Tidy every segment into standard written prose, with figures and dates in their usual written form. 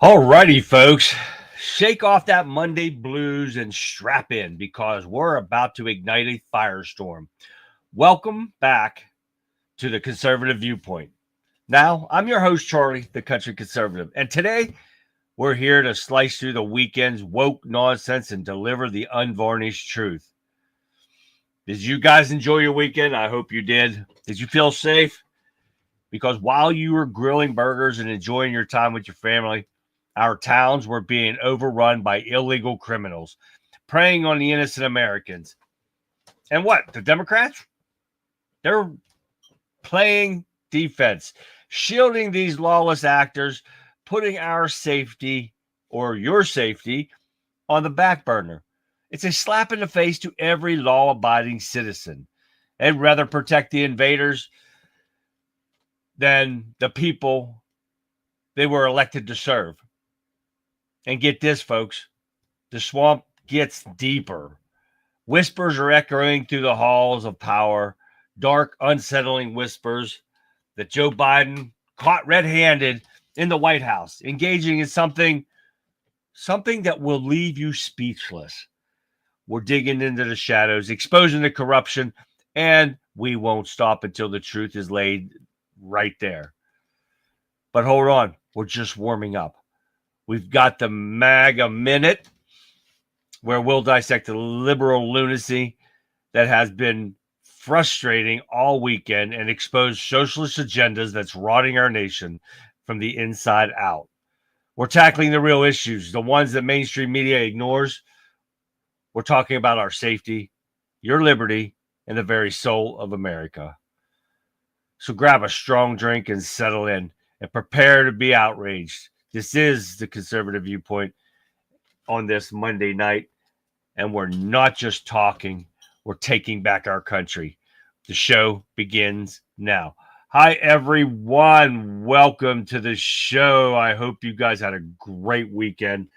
Alrighty, folks, shake off that Monday blues and strap in because we're about to ignite a firestorm. Welcome back to the Conservative Viewpoint. Now, I'm your host, Charlie, the Country Conservative, and today we're here to slice through the weekend's woke nonsense and deliver the unvarnished truth. Did you guys enjoy your weekend? I hope you did. Did you feel safe? Because while you were grilling burgers and enjoying your time with your family, our towns were being overrun by illegal criminals, preying on the innocent Americans. And what? The Democrats? They're playing defense, shielding these lawless actors, putting our safety or your safety on the back burner. It's a slap in the face to every law-abiding citizen. They'd rather protect the invaders than the people they were elected to serve. And get this, folks, the swamp gets deeper. Whispers are echoing through the halls of power, dark, unsettling whispers that Joe Biden caught red-handed in the White House, engaging in something that will leave you speechless. We're digging into the shadows, exposing the corruption, and we won't stop until the truth is laid right there. But hold on, we're just warming up. We've got the MAGA Minute, where we'll dissect the liberal lunacy that has been frustrating all weekend and expose socialist agendas that's rotting our nation from the inside out. We're tackling the real issues, the ones that mainstream media ignores. We're talking about our safety, your liberty, and the very soul of America. So grab a strong drink and settle in and prepare to be outraged. This is the Conservative Viewpoint on this Monday night, and we're not just talking, we're taking back our country. The show begins now. Hi, everyone. Welcome to the show. I hope you guys had a great weekend.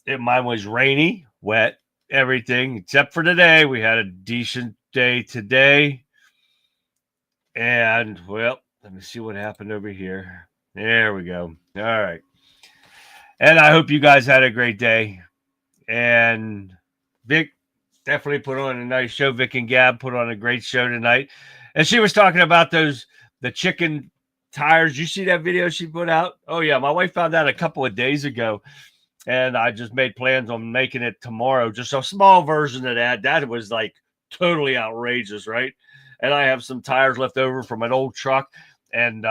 Mine was rainy, wet, everything, except for today. We had a decent day today. And, well, let me see what happened over here. There we go. All right. And I hope you guys had a great day. And Vic definitely put on a nice show. Vic and Gab put on a great show tonight. And she was talking about the chicken tires. You see that video she put out? Oh, yeah. My wife found that a couple of days ago. And I just made plans on making it tomorrow. Just a small version of that. That was like totally outrageous, right? And I have some tires left over from an old truck and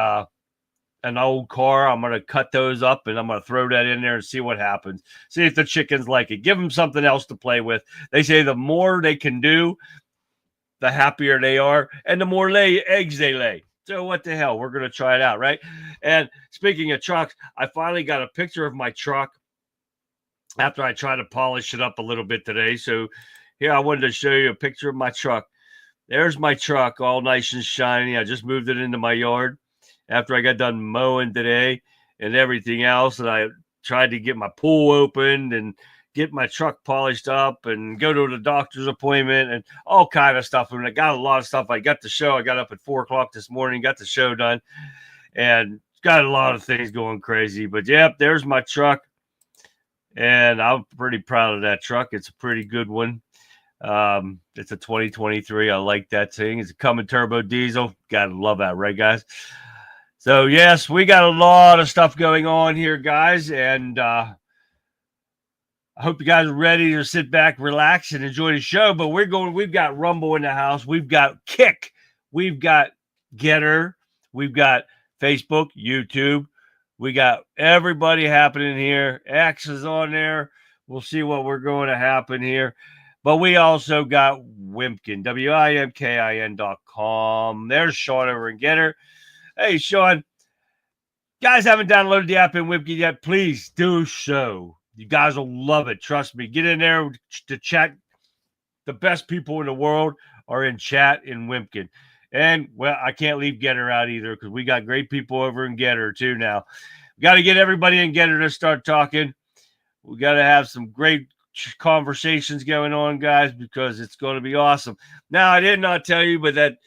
an old car. I'm going to cut those up and I'm going to throw that in there and see what happens. See if the chickens like it. Give them something else to play with. They say the more they can do, the happier they are and the more eggs they lay. So what the hell? We're going to try it out, right? And speaking of trucks, I finally got a picture of my truck after I tried to polish it up a little bit today. So here I wanted to show you a picture of my truck. There's my truck, all nice and shiny. I just moved it into my yard after I got done mowing today and everything else. And I tried to get my pool opened and get my truck polished up and go to the doctor's appointment and all kind of stuff. And I got a lot of stuff. I got the show. I got up at 4 o'clock this morning, got the show done, and got a lot of things going crazy. But, yep, there's my truck. And I'm pretty proud of that truck. It's a pretty good one. It's a 2023. I like that thing. It's a Cummins turbo diesel. Gotta love that, right, guys? So, yes, we got a lot of stuff going on here, guys. And I hope you guys are ready to sit back, relax, and enjoy the show. But we've got Rumble in the house. We've got Kick. We've got Getter. We've got Facebook, YouTube. We got everybody happening here. X is on there. We'll see what we're going to happen here. But we also got Wimkin, WIMKIN.com. There's Sean over in Getter. Hey, Sean, guys haven't downloaded the app in Wimkin yet. Please do so. You guys will love it. Trust me. Get in there to chat. The best people in the world are in chat in Wimkin. And, well, I can't leave Getter out either because we got great people over in Getter too now. We got to get everybody in Getter to start talking. We got to have some great conversations going on, guys, because it's going to be awesome. Now, I did not tell you, but that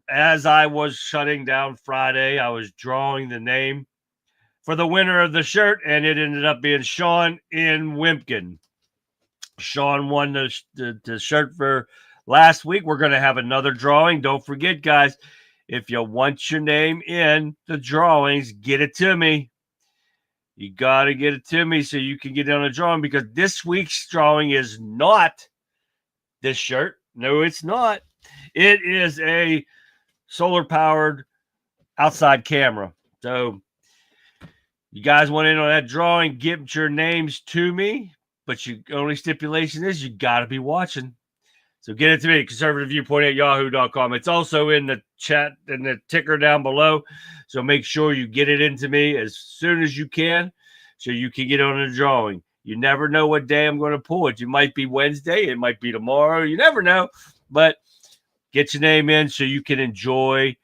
as I was shutting down Friday, I was drawing the name for the winner of the shirt, and it ended up being Sean in Wimpkin. Sean won the shirt for last week. We're going to have another drawing. Don't forget, guys, if you want your name in the drawings, get it to me. You got to get it to me so you can get on a drawing, because this week's drawing is not this shirt. No, it's not. It is a solar-powered outside camera. So you guys want in on that drawing, get your names to me. But your only stipulation is you got to be watching. So get it to me, conservativeviewpoint@yahoo.com. It's also in the chat and the ticker down below. So make sure you get it into me as soon as you can so you can get on the drawing. You never know what day I'm going to pull it. It might be Wednesday. It might be tomorrow. You never know. But get your name in so you can enjoy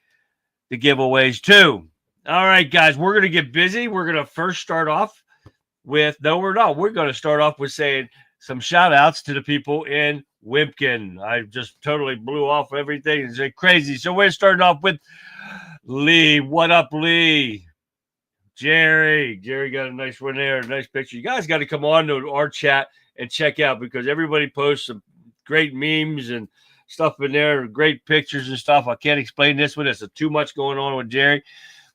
the giveaways too. All right, guys, we're going to get busy. We're going to first start off with, no, we're not. We're going to start off with saying some shout outs to the people in Wimpkin. I just totally blew off everything. It's crazy. So we're starting off with Lee. What up, Lee? Jerry got a nice one there, a nice picture. You guys got to come on to our chat and check out, because everybody posts some great memes and stuff in there, great pictures and stuff. I can't explain this one. There's too much going on with Jerry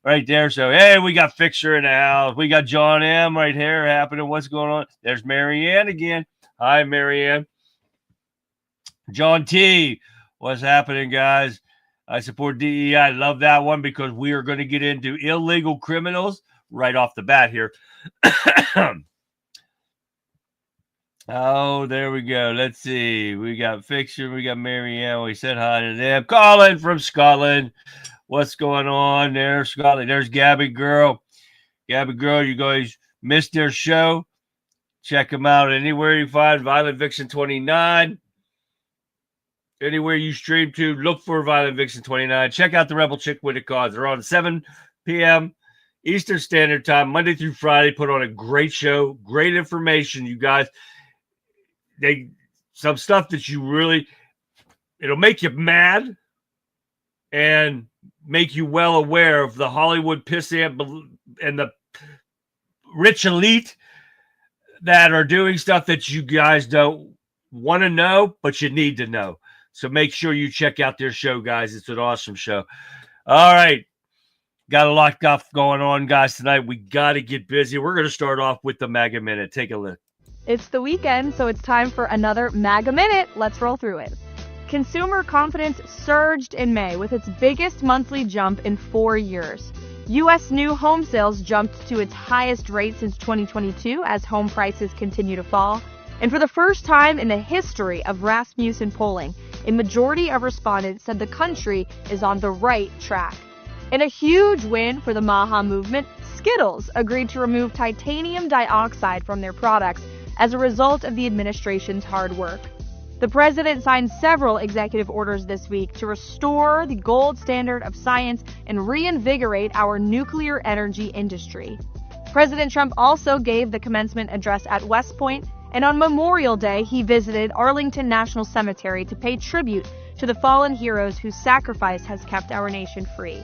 right there. So, hey, we got Fixer in the house. We got John M right here happening. What's going on? There's Marianne again. Hi, Marianne. John T, what's happening, guys? I support DEI. I love that one, because we are going to get into illegal criminals right off the bat here. Oh, there we go. Let's see. We got Fixer. We got Marianne. We said hi to them. Colin from Scotland. What's going on there, Scotland? There's Gabby Girl. Gabby Girl, you guys missed their show. Check them out anywhere you find Violent Vixen 29. Anywhere you stream to, look for Violent Vixen 29. Check out the Rebel Chick with the Cause. They're on 7 p.m. Eastern Standard Time, Monday through Friday. Put on a great show, great information, you guys. Some stuff that you really, it'll make you mad and make you well aware of the Hollywood pissant and the rich elite that are doing stuff that you guys don't want to know, but you need to know. So make sure you check out their show, guys. It's an awesome show. All right. Got a lot of going on, guys, tonight. We got to get busy. We're going to start off with the MAGA Minute. Take a look. It's the weekend, so it's time for another MAGA Minute. Let's roll through it. Consumer confidence surged in May with its biggest monthly jump in 4 years. U.S. new home sales jumped to its highest rate since 2022 as home prices continue to fall. And for the first time in the history of Rasmussen polling, a majority of respondents said the country is on the right track. In a huge win for the MAHA movement, Skittles agreed to remove titanium dioxide from their products as a result of the administration's hard work. The president signed several executive orders this week to restore the gold standard of science and reinvigorate our nuclear energy industry. President Trump also gave the commencement address at West Point, and on Memorial Day, he visited Arlington National Cemetery to pay tribute to the fallen heroes whose sacrifice has kept our nation free.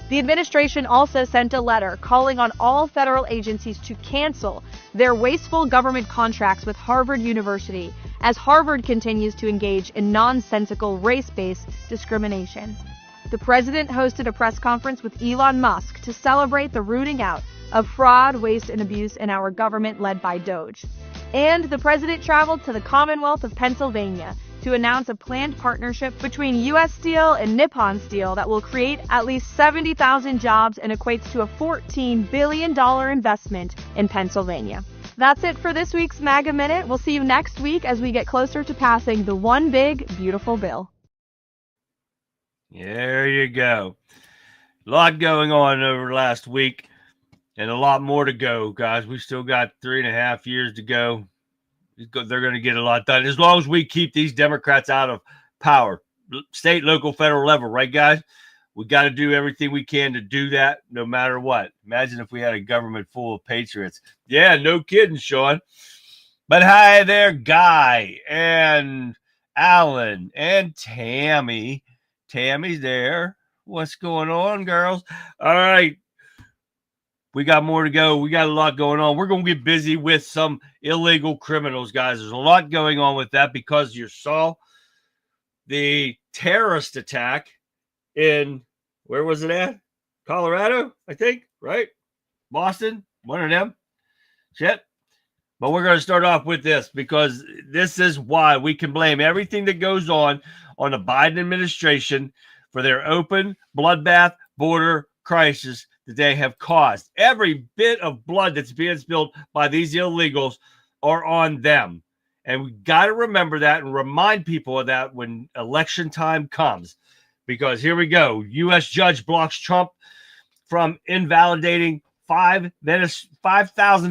The administration also sent a letter calling on all federal agencies to cancel their wasteful government contracts with Harvard University, as Harvard continues to engage in nonsensical race-based discrimination. The president hosted a press conference with Elon Musk to celebrate the rooting out of fraud, waste, and abuse in our government led by Doge. And the president traveled to the Commonwealth of Pennsylvania to announce a planned partnership between U.S. Steel and Nippon Steel that will create at least 70,000 jobs and equates to a $14 billion investment in Pennsylvania. That's it for this week's MAGA Minute. We'll see you next week as we get closer to passing the one big, beautiful bill. There you go. A lot going on over last week and a lot more to go, guys. We still got 3.5 years to go. They're going to get a lot done as long as we keep these Democrats out of power, state, local, federal level, right, guys? We got to do everything we can to do that no matter what. Imagine if we had a government full of patriots. Yeah, no kidding, Sean. But hi there, Guy and Alan and Tammy. Tammy's there. What's going on, girls? All right. We got more to go. We got a lot going on. We're going to get busy with some illegal criminals, guys. There's a lot going on with that because you saw the terrorist attack in, where was it at? Colorado, I think, right? Boston, one of them. Shit. But we're going to start off with this because this is why we can blame everything that goes on the Biden administration for their open bloodbath border crisis that they have caused. Every bit of blood that's being spilled by these illegals are on them. And we got to remember that and remind people of that when election time comes. Because here we go. U.S. judge blocks Trump from invalidating 5,000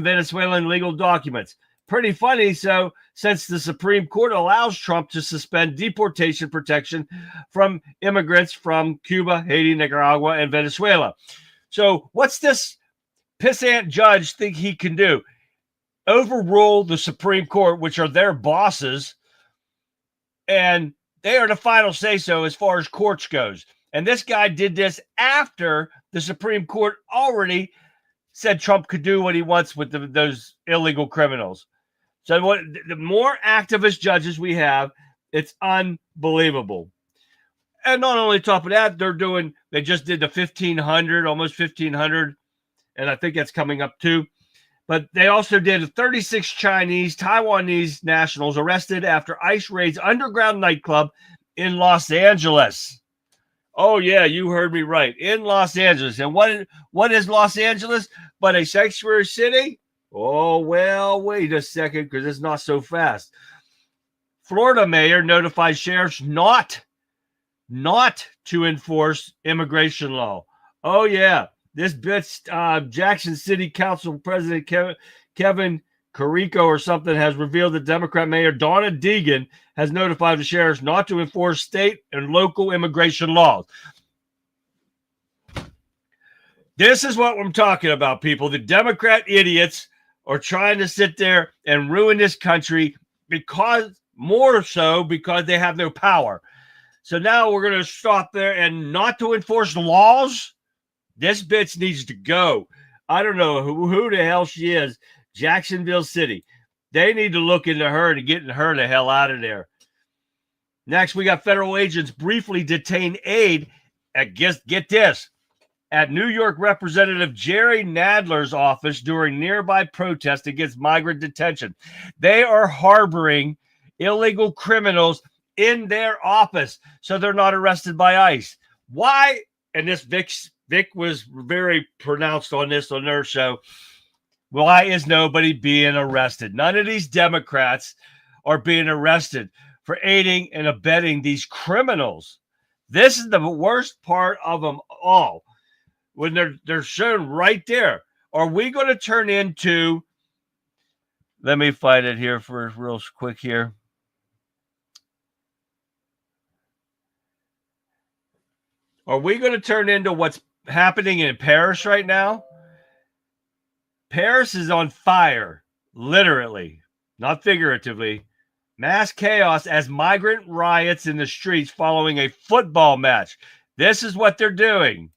Venezuelan legal documents. Pretty funny. So, since the Supreme Court allows Trump to suspend deportation protection from immigrants from Cuba, Haiti, Nicaragua, and Venezuela. So, what's this pissant judge think he can do? Overrule the Supreme Court, which are their bosses, and they are the final say-so as far as courts goes. And this guy did this after the Supreme Court already said Trump could do what he wants with those illegal criminals. So the more activist judges we have, it's unbelievable. And not only top of that, they just did the 1,500, almost 1,500, and I think that's coming up too. But they also did 36 Chinese, Taiwanese nationals arrested after ICE raids underground nightclub in Los Angeles. Oh, yeah, you heard me right. In Los Angeles. And what is Los Angeles but a sanctuary city? Oh, well, wait a second, because it's not so fast. Florida mayor notifies sheriffs not to enforce immigration law. Oh, yeah. This bitch, Jackson City Council President Kevin Carrico or something has revealed that Democrat Mayor Donna Deegan has notified the sheriffs not to enforce state and local immigration laws. This is what I'm talking about, people. The Democrat idiots are trying to sit there and ruin this country more so because they have no power. So now we're going to stop there and not to enforce laws. This bitch needs to go. I don't know who the hell she is. Jacksonville City. They need to look into her and getting her the hell out of there. Next, we got federal agents briefly detain aide at, get this, at New York Representative Jerry Nadler's office during nearby protest against migrant detention. They are harboring illegal criminals in their office so they're not arrested by ICE. Why? And this Vic was very pronounced on this on their show. Why is nobody being arrested? None of these Democrats are being arrested for aiding and abetting these criminals. This is the worst part of them all. When they're shown right there. Are we going to turn into, let me find it here for real quick here. Are we going to turn into what's happening in Paris right now? Paris is on fire, literally, not figuratively. Mass chaos as migrant riots in the streets following a football match. This is what they're doing.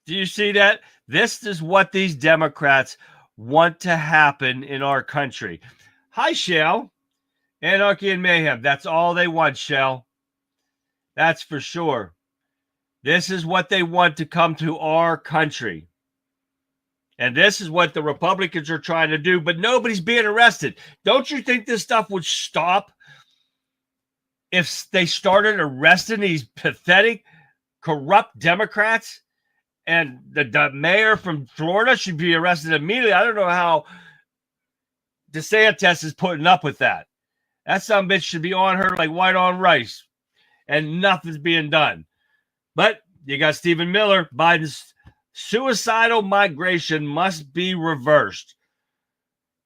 Do you see that? This is what these Democrats want to happen in our country. Hi, Shell. Anarchy and mayhem. That's all they want, Shell. That's for sure. This is what they want to come to our country. And this is what the Republicans are trying to do, but nobody's being arrested. Don't you think this stuff would stop? if they started arresting these pathetic, corrupt Democrats, and the mayor from Florida should be arrested immediately. I don't know how DeSantis is putting up with that. That some bitch should be on her like white on rice, and nothing's being done. But you got Stephen Miller. Biden's suicidal migration must be reversed.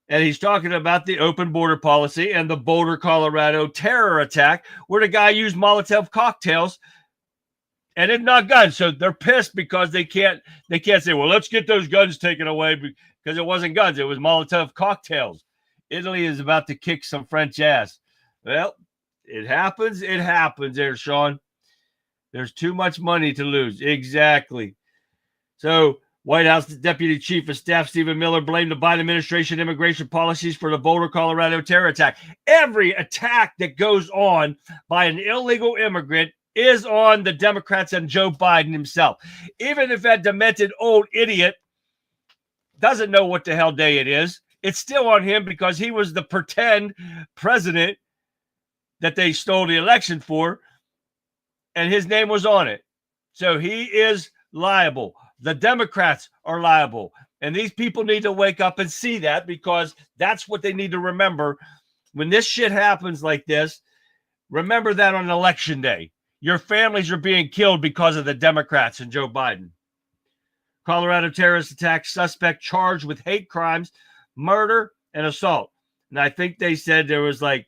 And he's talking about the open border policy and the Boulder, Colorado terror attack where the guy used Molotov cocktails and it's not guns. So they're pissed because they can't say, well, let's get those guns taken away because it wasn't guns. It was Molotov cocktails. Italy is about to kick some French ass. Well, it happens. It happens there, Sean. There's too much money to lose. Exactly. So White House Deputy Chief of Staff Stephen Miller blamed the Biden administration immigration policies for the Boulder, Colorado terror attack. Every attack that goes on by an illegal immigrant is on the Democrats and Joe Biden himself. Even if that demented old idiot doesn't know what the hell day it is, it's still on him because he was the pretend president that they stole the election for, and his name was on it. So he is liable. The Democrats are liable. And these people need to wake up and see that, because that's what they need to remember. When this shit happens like this, remember that on election day. Your families are being killed because of the Democrats and Joe Biden. Colorado terrorist attack suspect charged with hate crimes, murder, and assault. And I think they said there was like,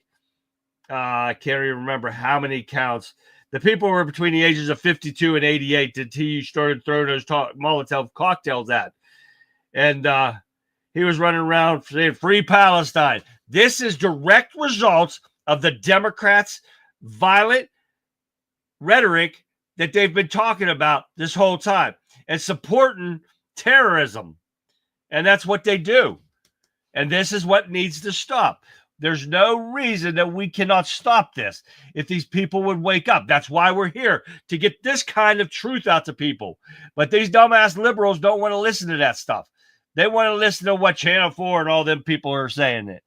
I can't even remember how many counts. The people were between the ages of 52 and 88 that he started throwing those Molotov cocktails at. And he was running around saying, free Palestine. This is direct results of the Democrats' violent rhetoric that they've been talking about this whole time and supporting terrorism. And that's what they do. And this is what needs to stop. There's no reason that we cannot stop this if these people would wake up. That's why we're here, to get this kind of truth out to people. But these dumbass liberals don't want to listen to that stuff. They want to listen to what Channel 4 and all them people are saying. It.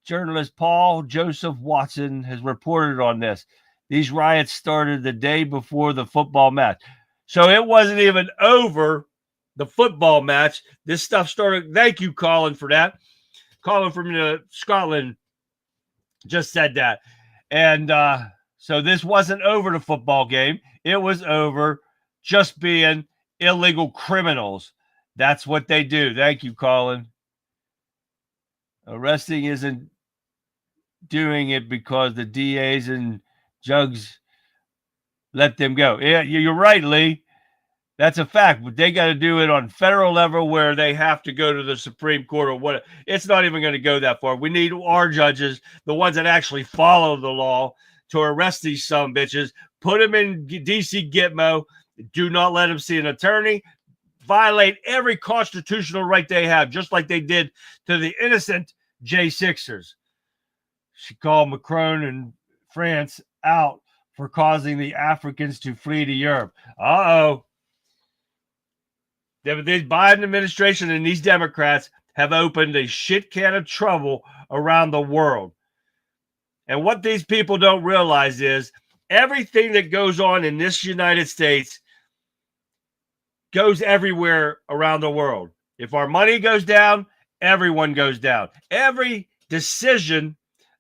Journalist Paul Joseph Watson has reported on this. These riots started the day before the football match. So it wasn't even over the football match. This stuff started. Thank you, Colin, for that. Colin from Scotland just said that. And so this wasn't over the football game. It was over just being illegal criminals. That's what they do. Thank you, Colin. Arresting isn't doing it because the DAs and jugs let them go. Yeah, you're right, Lee. That's a fact, but they got to do it on federal level where they have to go to the Supreme Court or what. It's not even going to go that far. We need our judges, the ones that actually follow the law, to arrest these sumbitches, put them in DC Gitmo, do not let them see an attorney, violate every constitutional right they have, just like they did to the innocent J6ers. She called Macron and France out for causing the Africans to flee to Europe. Uh-oh. The Biden administration and these Democrats have opened a shit can of trouble around the world. And what these people don't realize is everything that goes on in this United States goes everywhere around the world. If our money goes down, everyone goes down. Every decision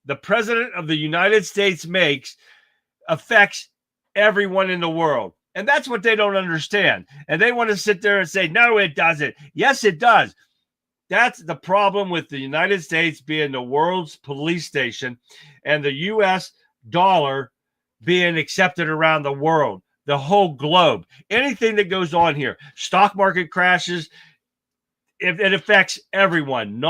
the president of the United States makes affects everyone in the world. And that's what they don't understand. And they want to sit there and say, no, it doesn't. Yes, it does. That's the problem with the United States being the world's police station and the U.S. dollar being accepted around the world, the whole globe. Anything that goes on here, stock market crashes, it affects everyone.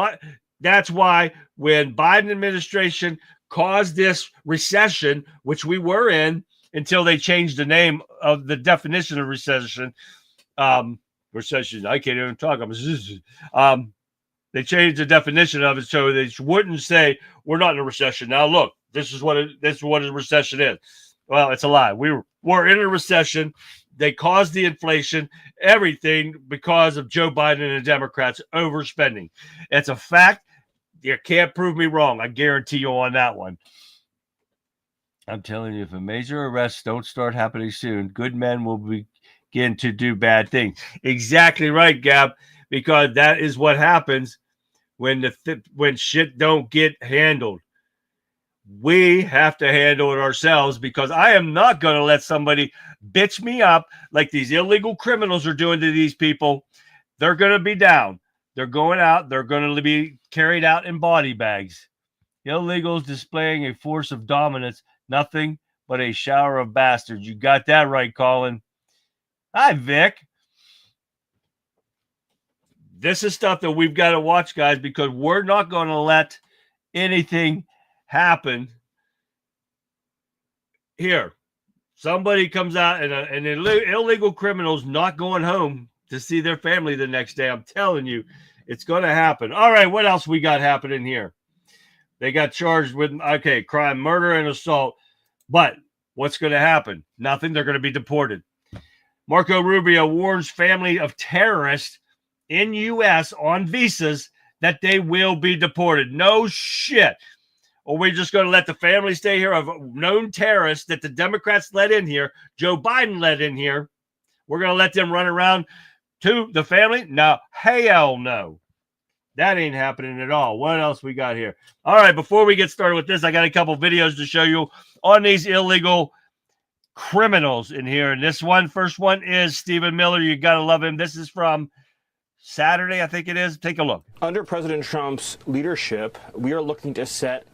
That's why when Biden administration caused this recession, which we were in, until they changed the name of the definition of recession. Recession, I can't even talk. They changed the definition of it so they wouldn't say we're not in a recession. Now look, this is what a recession is. Well, it's a lie. We're in a recession. They caused the inflation, everything because of Joe Biden and the Democrats overspending. It's a fact. You can't prove me wrong. I guarantee you on that one. I'm telling you, if a major arrests don't start happening soon, good men will begin to do bad things. Exactly right, Gab, because that is what happens when when shit don't get handled. We have to handle it ourselves, because I am not going to let somebody bitch me up like these illegal criminals are doing to these people. They're going to be down. They're going out. They're going to be carried out in body bags. Illegals displaying a force of dominance, nothing but a shower of bastards. You got that right, Colin. Hi, Vic. This is stuff that we've got to watch, guys, because we're not going to let anything happen here. Somebody comes out and an illegal criminal's not going home to see their family the next day. I'm telling you, it's going to happen. All right, what else we got happening here? They got charged with, crime, murder, and assault. But what's going to happen? Nothing. They're going to be deported. Marco Rubio warns family of terrorists in U.S. on visas that they will be deported. No shit. Or we're just going to let the family stay here of known terrorists that the Democrats let in here, Joe Biden let in here. We're going to let them run around to the family? No. Hell no. That ain't happening at all. What else we got here? All right, before we get started with this, I got a couple videos to show you on these illegal criminals in here. And this one, first one is Stephen Miller. You got to love him. This is from Saturday, I think it is. Take a look. Under President Trump's leadership, we are looking to set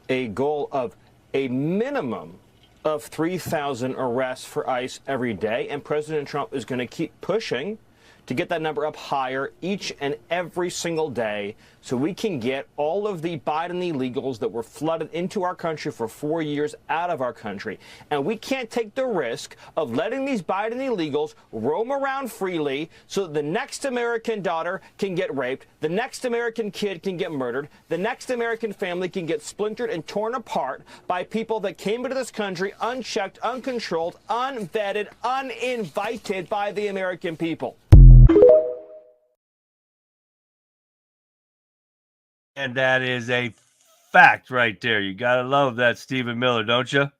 a goal of a minimum of 3,000 arrests for ICE every day. And President Trump is going to keep pushing to get that number up higher each and every single day so we can get all of the Biden illegals that were flooded into our country for 4 years out of our country. And we can't take the risk of letting these Biden illegals roam around freely so that the next American daughter can get raped, the next American kid can get murdered, the next American family can get splintered and torn apart by people that came into this country unchecked, uncontrolled, unvetted, uninvited by the American people. And that is a fact right there. You got to love that Stephen Miller, don't you? All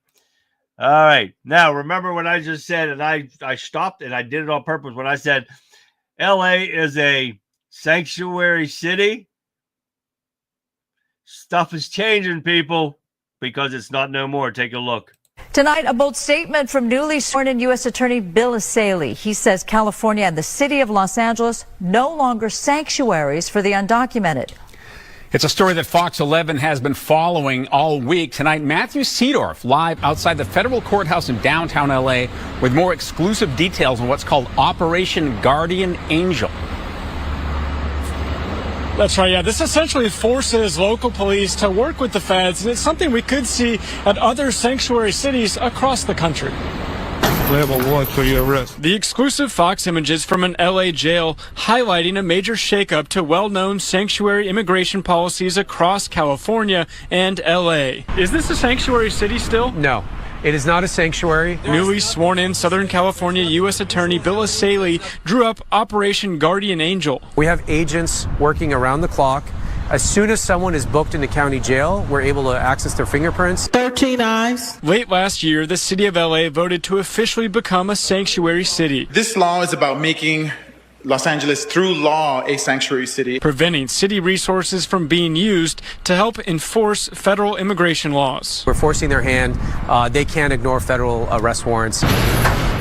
right. Now, remember when I just said, and I stopped and I did it on purpose, when I said LA is a sanctuary city? Stuff is changing, people, because it's not no more. Take a look. Tonight, a bold statement from newly sworn-in U.S. Attorney Bill Asaley. He says California and the city of Los Angeles no longer sanctuaries for the undocumented. It's a story that Fox 11 has been following all week. Tonight, Matthew Seedorf live outside the federal courthouse in downtown L.A. with more exclusive details on what's called Operation Guardian Angel. That's right, yeah. This essentially forces local police to work with the feds, and it's something we could see at other sanctuary cities across the country. Level 1 for your arrest. The exclusive Fox images from an LA jail highlighting a major shakeup to well-known sanctuary immigration policies across California and LA. Is this a sanctuary city still? No. It is not a sanctuary. Newly sworn in Southern California U.S. Attorney Bill Asaley drew up Operation Guardian Angel. We have agents working around the clock. As soon as someone is booked into county jail, we're able to access their fingerprints. 13 eyes. Late last year, the city of LA voted to officially become a sanctuary city. This law is about making Los Angeles, through law, a sanctuary city. Preventing city resources from being used to help enforce federal immigration laws. We're forcing their hand. They can't ignore federal arrest warrants.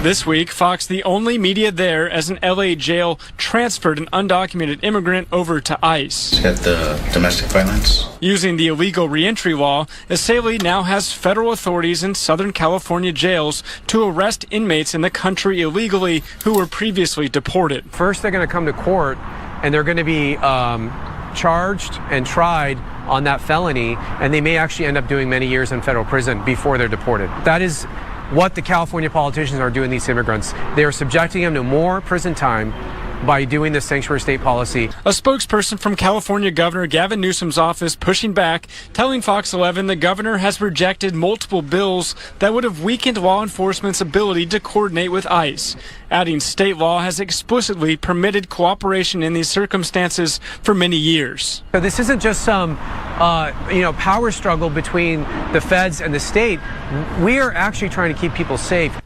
This week, Fox, the only media there as an LA jail transferred an undocumented immigrant over to ICE. Got the domestic violence. Using the illegal reentry law, Asaley now has federal authorities in Southern California jails to arrest inmates in the country illegally who were previously deported. First, they're going to come to court and they're going to be charged and tried on that felony, and they may actually end up doing many years in federal prison before they're deported. That is what the California politicians are doing these immigrants. They are subjecting them to more prison time by doing this sanctuary state policy. A spokesperson from California Governor Gavin Newsom's office pushing back, telling Fox 11 the governor has rejected multiple bills that would have weakened law enforcement's ability to coordinate with ICE, adding state law has explicitly permitted cooperation in these circumstances for many years. So this isn't just some power struggle between the feds and the state. We are actually trying to keep people safe.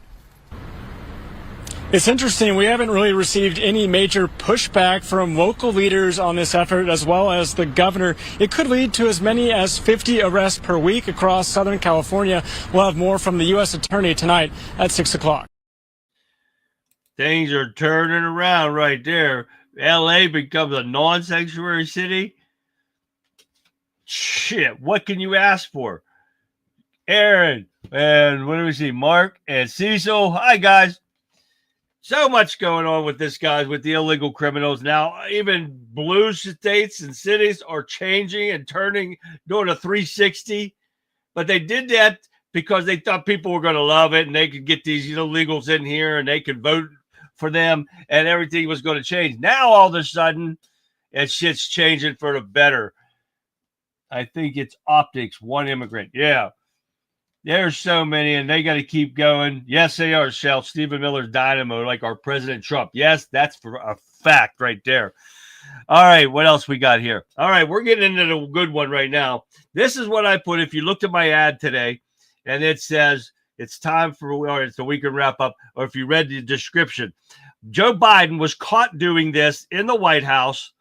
It's interesting, we haven't really received any major pushback from local leaders on this effort, as well as the governor. It could lead to as many as 50 arrests per week across Southern California. We'll have more from the U.S. Attorney tonight at 6 o'clock. Things are turning around right there. L.A. becomes a non-sanctuary city. Shit, what can you ask for? Aaron, and what do we see? Mark and Cecil. Hi, guys. So much going on with this, guys, with the illegal criminals. Now, even blue states and cities are changing and doing a 360. But they did that because they thought people were going to love it and they could get these illegals in here and they could vote for them and everything was going to change. Now, all of a sudden, shit's changing for the better. I think it's optics, one immigrant. Yeah. There's so many, and they got to keep going. Yes, they are, Shell. Stephen Miller's dynamo, like our President Trump. Yes, that's for a fact right there. All right, what else we got here? All right, we're getting into the good one right now. This is what I put. If you looked at my ad today, and it says it's time for, or it's a weekend wrap up, or if you read the description, Joe Biden was caught doing this in the White House,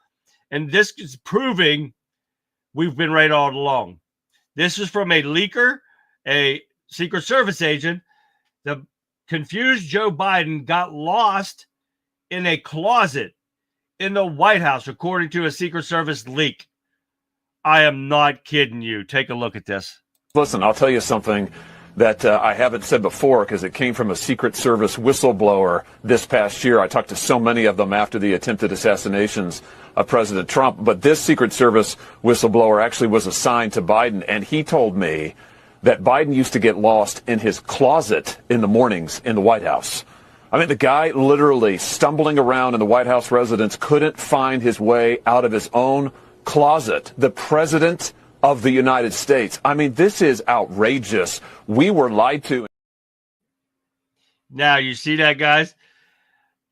and this is proving we've been right all along. This is from a leaker, a Secret Service agent. The confused Joe Biden got lost in a closet in the White House, according to a Secret Service leak. I am not kidding you. Take a look at this. Listen, I'll tell you something that I haven't said before because it came from a Secret Service whistleblower this past year. I talked to so many of them after the attempted assassinations of President Trump. But this Secret Service whistleblower actually was assigned to Biden, and he told me that Biden used to get lost in his closet in the mornings in the White House. I mean, the guy literally stumbling around in the White House residence couldn't find his way out of his own closet. The president of the United States. I mean, this is outrageous. We were lied to. Now, you see that, guys?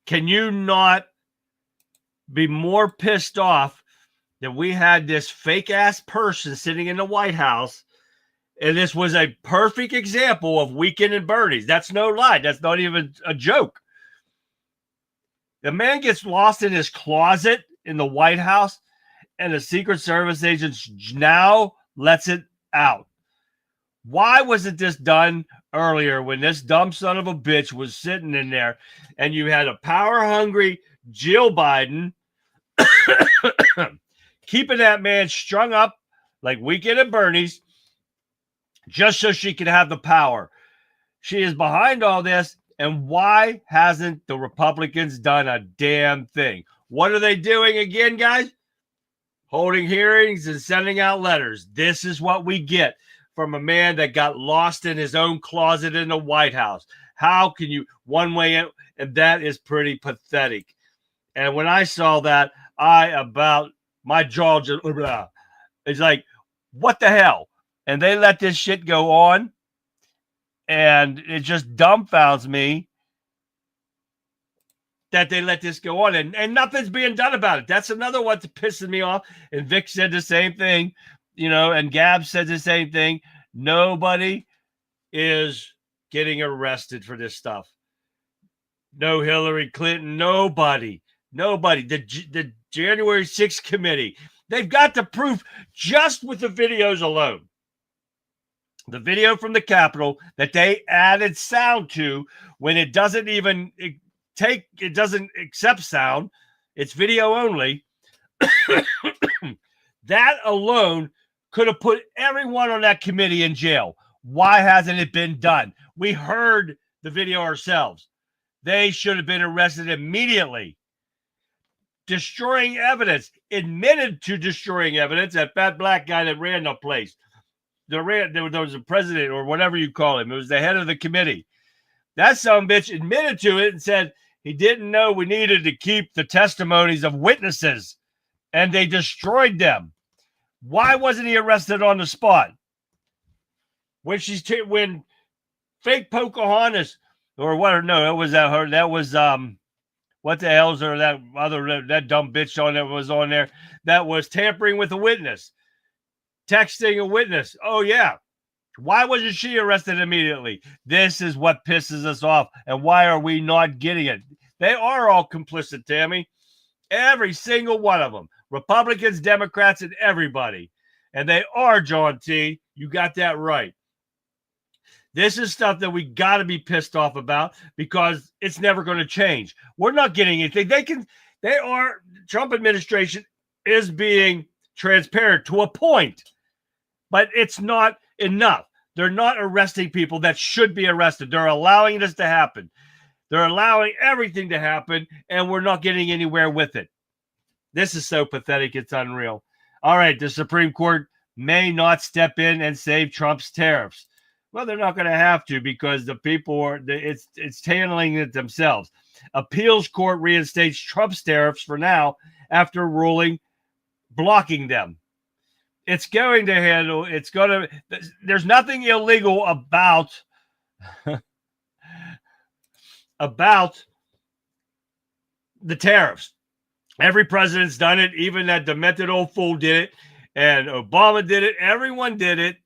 Can you not be more pissed off that we had this fake-ass person sitting in the White House? And this was a perfect example of Weekend at Bernie's. That's no lie. That's not even a joke. The man gets lost in his closet in the White House, and the Secret Service agent now lets it out. Why wasn't this done earlier when this dumb son of a bitch was sitting in there and you had a power-hungry Jill Biden keeping that man strung up like Weekend at Bernie's, just so she could have the power? She is behind all this, and why hasn't the Republicans done a damn thing? What are they doing again, guys? Holding hearings and sending out letters. This is what we get from a man that got lost in his own closet in the White House. How can you, one way in, and that is pretty pathetic. And when I saw that, my jaw just, it's like, what the hell? And they let this shit go on, and it just dumbfounds me that they let this go on, and nothing's being done about it. That's another one that's pissing me off. And Vic said the same thing, and Gab said the same thing. Nobody is getting arrested for this stuff. No Hillary Clinton, nobody. The January 6th committee, they've got the proof just with the videos alone. The video from the Capitol that they added sound to when it doesn't even it doesn't accept sound. It's video only. That alone could have put everyone on that committee in jail. Why hasn't it been done? We heard the video ourselves. They should have been arrested immediately. Destroying evidence, admitted to destroying evidence. That fat black guy that ran the place. There was a president or whatever you call him. It was the head of the committee. That son of a bitch admitted to it and said He didn't know we needed to keep the testimonies of witnesses, and they destroyed them. Why wasn't he arrested on the spot? When when fake Pocahontas or what? No, that was that her. That was what the hell's her that dumb bitch on that was on there that was tampering with a witness, texting a witness. Oh yeah. Why wasn't she arrested immediately? This is what pisses us off. And why are we not getting it? They are all complicit, Tammy. Every single one of them. Republicans, Democrats, and everybody. And they are, John T. You got that right. This is stuff that we got to be pissed off about because it's never going to change. We're not getting anything. Trump administration is being transparent to a point, but it's not enough. They're not arresting people that should be arrested. They're allowing this to happen. They're allowing everything to happen, and we're not getting anywhere with it. This is so pathetic. It's unreal. All right, the Supreme Court may not step in and save Trump's tariffs. Well, they're not going to have to because the people are. It's handling it themselves. Appeals court reinstates Trump's tariffs for now after ruling blocking them. It's going to handle. It's going to. There's nothing illegal about the tariffs. Every president's done it. Even that demented old fool did it, and Obama did it. Everyone did it.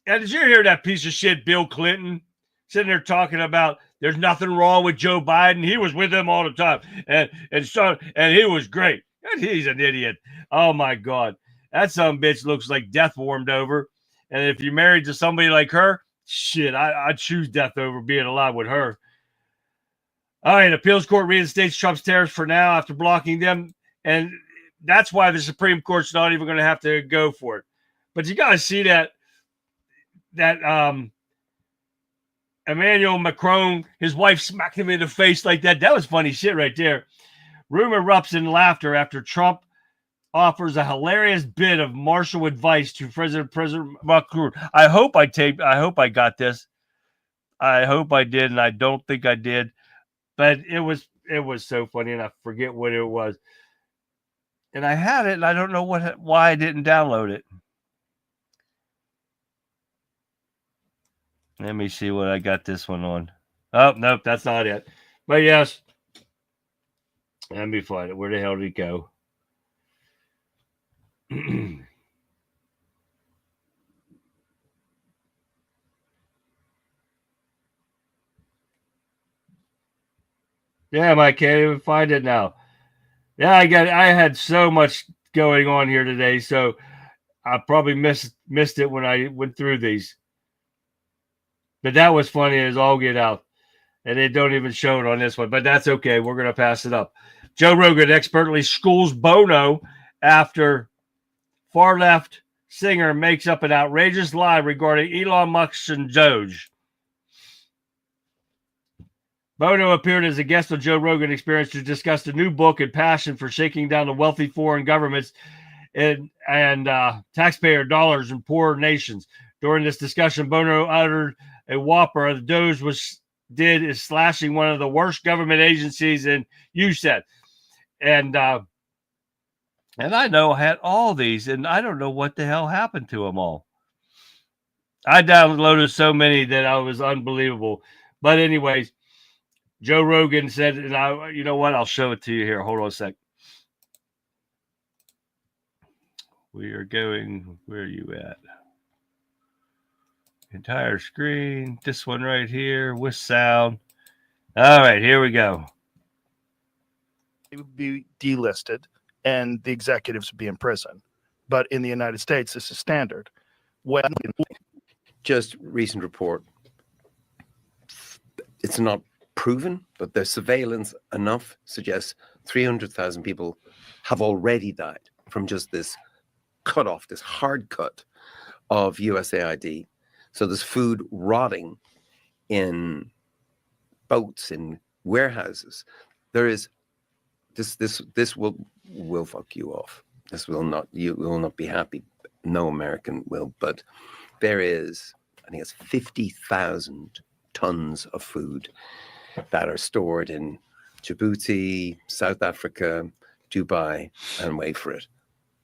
And did you hear that piece of shit Bill Clinton sitting there talking about there's nothing wrong with Joe Biden? He was with him all the time, and he was great. And he's an idiot. Oh my God. That son of a bitch looks like death warmed over. And if you're married to somebody like her, shit, I'd choose death over being alive with her. All right, appeals court reinstates Trump's tariffs for now after blocking them. And that's why the Supreme Court's not even going to have to go for it. But you got to see that Emmanuel Macron, his wife smacked him in the face like that. That was funny shit right there. Room erupts in laughter after Trump offers a hilarious bit of martial advice to President Macron. I hope I got this. I hope I did, and I don't think I did. But it was so funny, and I forget what it was. And I had it, and I don't know why I didn't download it. Let me see what I got this one on. Oh, nope, that's not it. But yes. Let me find it. Where the hell did it go? Damn, I can't even find it now. Yeah, I had so much going on here today, so I probably missed it when I went through these. But that was funny as all get out. And they don't even show it on this one, but that's okay. We're going to pass it up. Joe Rogan expertly schools Bono after far-left singer makes up an outrageous lie regarding Elon Musk and Doge. Bono appeared as a guest on Joe Rogan Experience to discuss the new book and passion for shaking down the wealthy foreign governments and taxpayer dollars in poor nations. During this discussion, Bono uttered a whopper. The Doge is slashing one of the worst government agencies, and you said, and I know I had all these, and I don't know what the hell happened to them all. I downloaded so many that I was unbelievable. But anyways, Joe Rogan said, and you know what? I'll show it to you here. Hold on a sec. We are going. Where are you at? Entire screen. This one right here with sound. All right, here we go. It would be delisted and the executives would be in prison. But in the United States, this is standard. Just recent report. It's not proven, but the surveillance enough suggests 300,000 people have already died from just this cut off, this hard cut of USAID. So there's food rotting in boats, in warehouses. There is this will fuck you off. This will not, you will not be happy. No American will, but there is, I think it's 50,000 tons of food that are stored in Djibouti, South Africa, Dubai, and wait for it,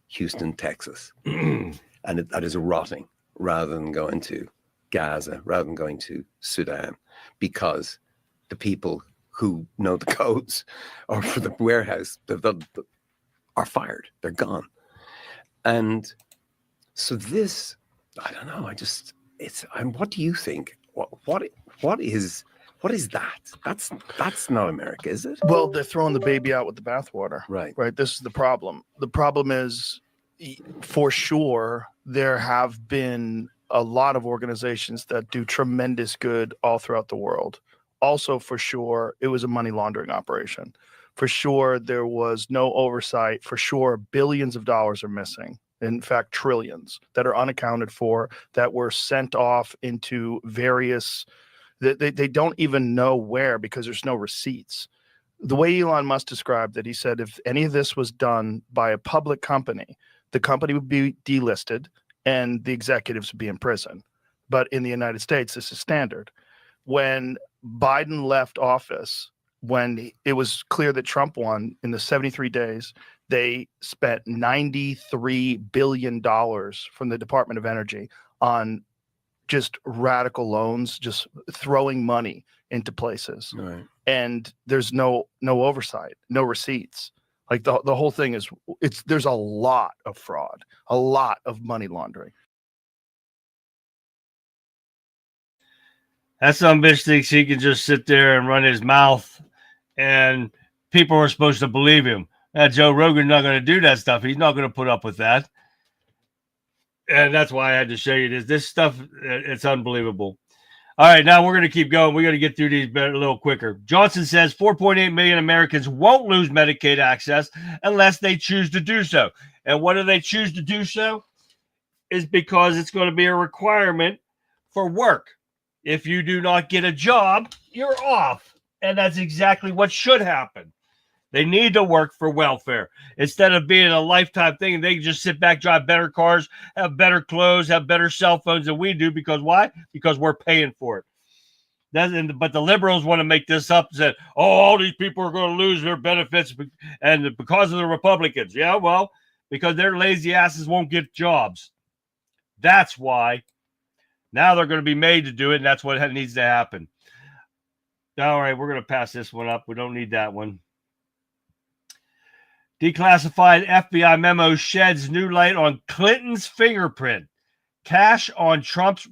Houston, Texas. And that is rotting rather than going to Gaza, rather than going to Sudan, because the people who know the codes or for the warehouse are fired. They're gone. And so this, I don't know. What do you think? What is that? That's not America, is it? Well, they're throwing the baby out with the bathwater. Right. Right. This is the problem. The problem is, for sure, there have been a lot of organizations that do tremendous good all throughout the world. Also, for sure, it was a money laundering operation. For sure, there was no oversight. For sure, billions of dollars are missing. In fact, trillions that are unaccounted for, that were sent off into various, they don't even know where, because there's no receipts. The way Elon Musk described it, he said if any of this was done by a public company, the company would be delisted and the executives would be in prison. But in the United States, this is standard. When Biden left office, when it was clear that Trump won, in the 73 days, they spent $93 billion from the Department of Energy on just radical loans, just throwing money into places. Right. And there's no oversight, no receipts. Like the whole thing is, there's a lot of fraud, a lot of money laundering. That some bitch thinks he can just sit there and run his mouth, and people are supposed to believe him. Joe Rogan's not going to do that stuff. He's not going to put up with that. And that's why I had to show you this. This stuff, it's unbelievable. All right, now we're going to keep going. We're going to get through these a little quicker. Johnson says 4.8 million Americans won't lose Medicaid access unless they choose to do so. And what do they choose to do so? Is because it's going to be a requirement for work. If you do not get a job, you're off. And that's exactly what should happen. They need to work for welfare. Instead of being a lifetime thing, they can just sit back, drive better cars, have better clothes, have better cell phones than we do. Because why? Because we're paying for it. But the liberals want to make this up and say, oh, all these people are going to lose their benefits and because of the Republicans. Yeah, well, because their lazy asses won't get jobs. That's why. Now they're going to be made to do it, and that's what needs to happen. All right, we're going to pass this one up. We don't need that one. Declassified FBI memo sheds new light on Clinton's fingerprint. Cash on Trump's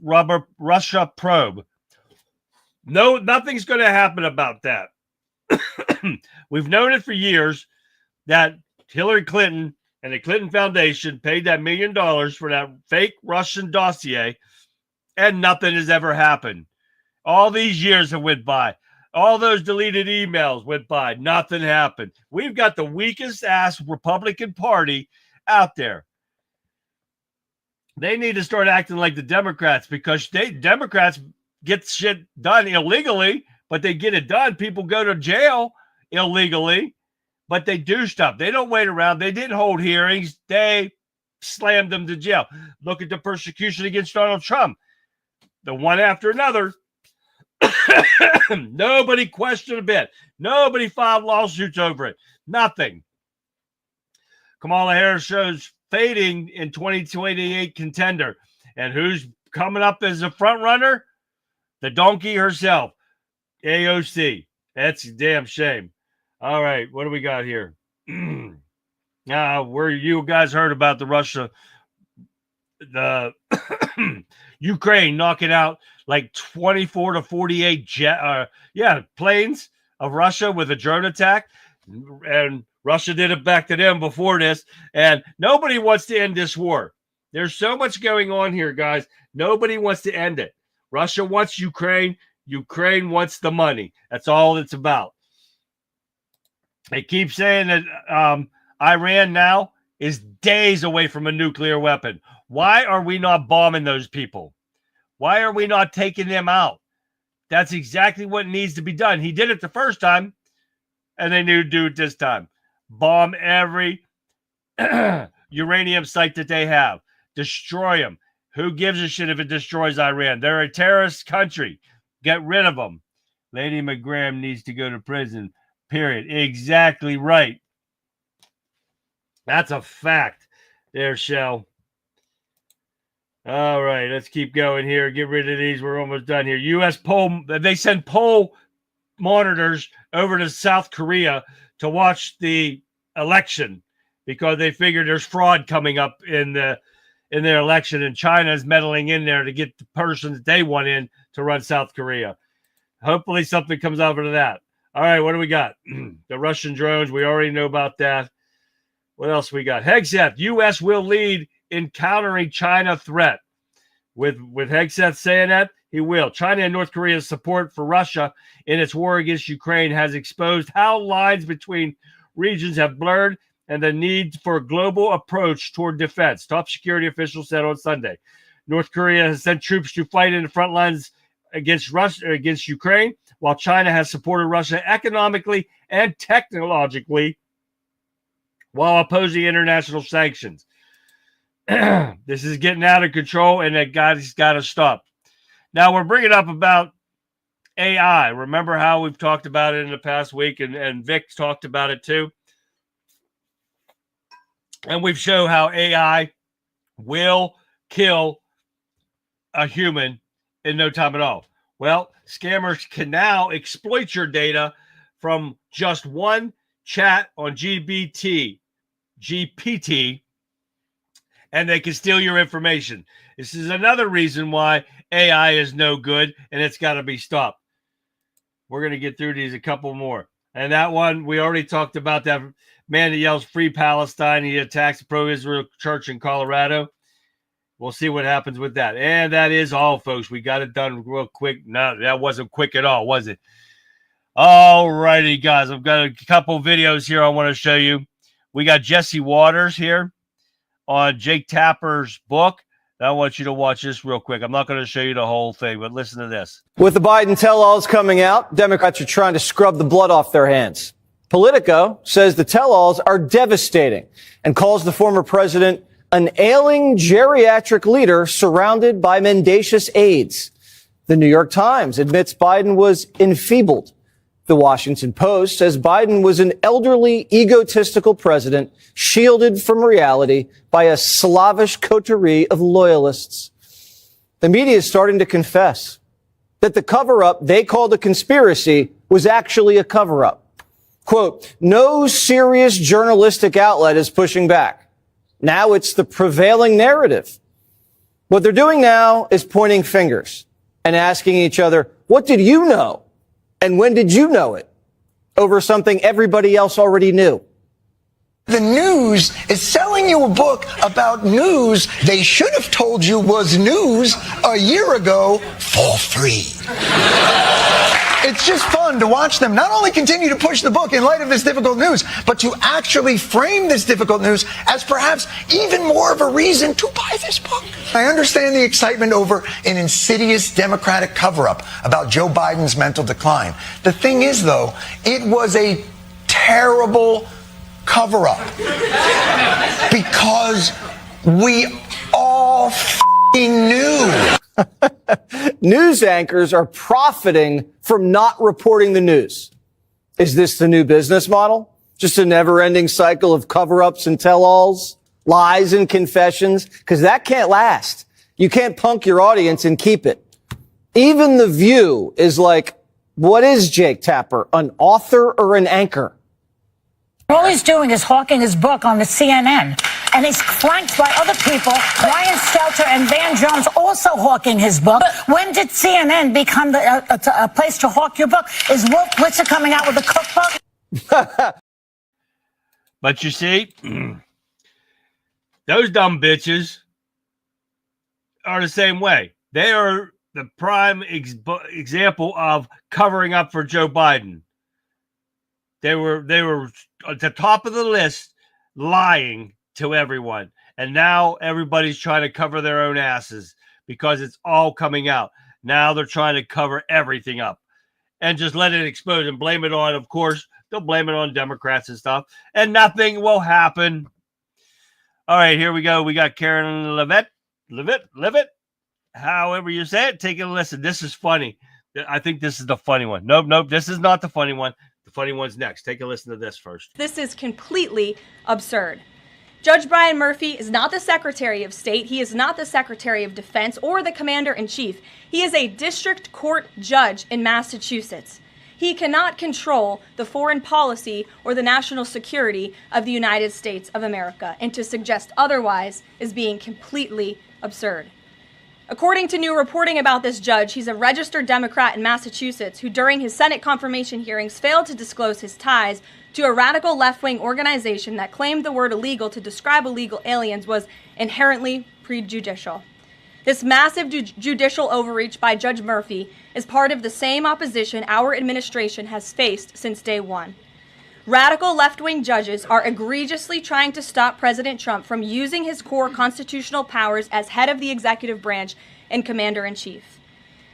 Russia probe. No, nothing's going to happen about that. We've known it for years that Hillary Clinton and the Clinton Foundation paid that $1 million for that fake Russian dossier, and nothing has ever happened. All these years have went by. All those deleted emails went by. Nothing happened. We've got the weakest ass Republican Party out there. They need to start acting like the Democrats, because Democrats get shit done illegally, but they get it done. People go to jail illegally, but they do stuff. They don't wait around. They didn't hold hearings. They slammed them to jail. Look at the persecution against Donald Trump. The one after another. Nobody questioned a bit. Nobody filed lawsuits over it. Nothing. Kamala Harris shows fading in 2028 contender. And who's coming up as a front runner? The donkey herself, AOC. That's a damn shame. All right, what do we got here? Now, where you guys heard about the Ukraine knocking out like 24 to 48 planes of Russia with a drone attack. And Russia did it back to them before this. And nobody wants to end this war. There's so much going on here, guys. Nobody wants to end it. Russia wants Ukraine. Ukraine wants the money. That's all it's about. They keep saying that Iran now is days away from a nuclear weapon. Why are we not bombing those people? Why are we not taking them out? That's exactly what needs to be done. He did it the first time, and they knew to do it this time. Bomb every uranium site that they have. Destroy them. Who gives a shit if it destroys Iran? They're a terrorist country. Get rid of them. Lady McGraham needs to go to prison. Period. Exactly right. That's a fact there, Shell. All right, let's keep going here. Get rid of these. We're almost done here. U.S. poll. They send poll monitors over to South Korea to watch the election because they figure there's fraud coming up in their election, and China is meddling in there to get the person that they want in to run South Korea. Hopefully something comes out of that. All right, what do we got? The Russian drones. We already know about that. What else we got? Hegseth, U.S. will lead in countering China threat. With Hegseth saying that, he will. China and North Korea's support for Russia in its war against Ukraine has exposed how lines between regions have blurred and the need for a global approach toward defense, top security officials said on Sunday. North Korea has sent troops to fight in the front lines against Ukraine, while China has supported Russia economically and technologically while opposing international sanctions. This is getting out of control, and that guy's got to stop. Now, we're bringing up about AI. Remember how we've talked about it in the past week, and Vic talked about it too? And we've shown how AI will kill a human in no time at all. Well, scammers can now exploit your data from just one chat on GPT, and they can steal your information. This is another reason why AI is no good, and it's got to be stopped. We're going to get through these, a couple more. And that one, we already talked about that man that yells Free Palestine. He attacks a pro-Israel church in Colorado. We'll see what happens with that. And that is all, folks. We got it done real quick. No, that wasn't quick at all, was it? All righty, guys. I've got a couple videos here I want to show you. We got Jesse Waters here on Jake Tapper's book. I want you to watch this real quick. I'm not going to show you the whole thing, but listen to this. With the Biden tell-alls coming out, Democrats are trying to scrub the blood off their hands. Politico says the tell-alls are devastating and calls the former president an ailing geriatric leader surrounded by mendacious aides. The New York Times admits Biden was enfeebled. The Washington Post says Biden was an elderly, egotistical president shielded from reality by a slavish coterie of loyalists. The media is starting to confess that the cover-up they called a conspiracy was actually a cover-up. Quote, no serious journalistic outlet is pushing back. Now it's the prevailing narrative. What they're doing now is pointing fingers and asking each other, what did you know? And when did you know it? Over something everybody else already knew. The news is selling you a book about news they should have told you was news a year ago for free. It's just fun to watch them not only continue to push the book in light of this difficult news, but to actually frame this difficult news as perhaps even more of a reason to buy this book. I understand the excitement over an insidious Democratic cover-up about Joe Biden's mental decline. The thing is, though, it was a terrible cover-up because we all knew. News anchors are profiting from not reporting the news. Is this the new business model? Just a never-ending cycle of cover-ups and tell-alls, lies and confessions? Because that can't last. You can't punk your audience and keep it. Even The View is like, what is Jake Tapper, an author or an anchor? All he's doing is hawking his book on the CNN, and he's flanked by other people, Ryan Stelter and Van Jones, also hawking his book. When did CNN become a place to hawk your book? Is Wolf Blitzer coming out with a cookbook? But you see, those dumb bitches are the same way. They are the prime example of covering up for Joe Biden. They were at the top of the list lying to everyone. And now everybody's trying to cover their own asses because it's all coming out. Now they're trying to cover everything up and just let it explode and blame it on, of course, they'll blame it on Democrats and stuff, and nothing will happen. All right, here we go. We got Karen Levitt, however you say it. Take a listen. This is funny. I think this is the funny one. Nope, this is not the funny one. The funny one's next. Take a listen to this first. This is completely absurd. Judge Brian Murphy is not the Secretary of State. He is not the Secretary of Defense or the Commander-in-Chief. He is a district court judge in Massachusetts. He cannot control the foreign policy or the national security of the United States of America, and to suggest otherwise is being completely absurd. According to new reporting about this judge, he's a registered Democrat in Massachusetts who during his Senate confirmation hearings failed to disclose his ties to a radical left-wing organization that claimed the word illegal to describe illegal aliens was inherently prejudicial. This massive judicial overreach by Judge Murphy is part of the same opposition our administration has faced since day one. Radical left-wing judges are egregiously trying to stop President Trump from using his core constitutional powers as head of the executive branch and commander-in-chief.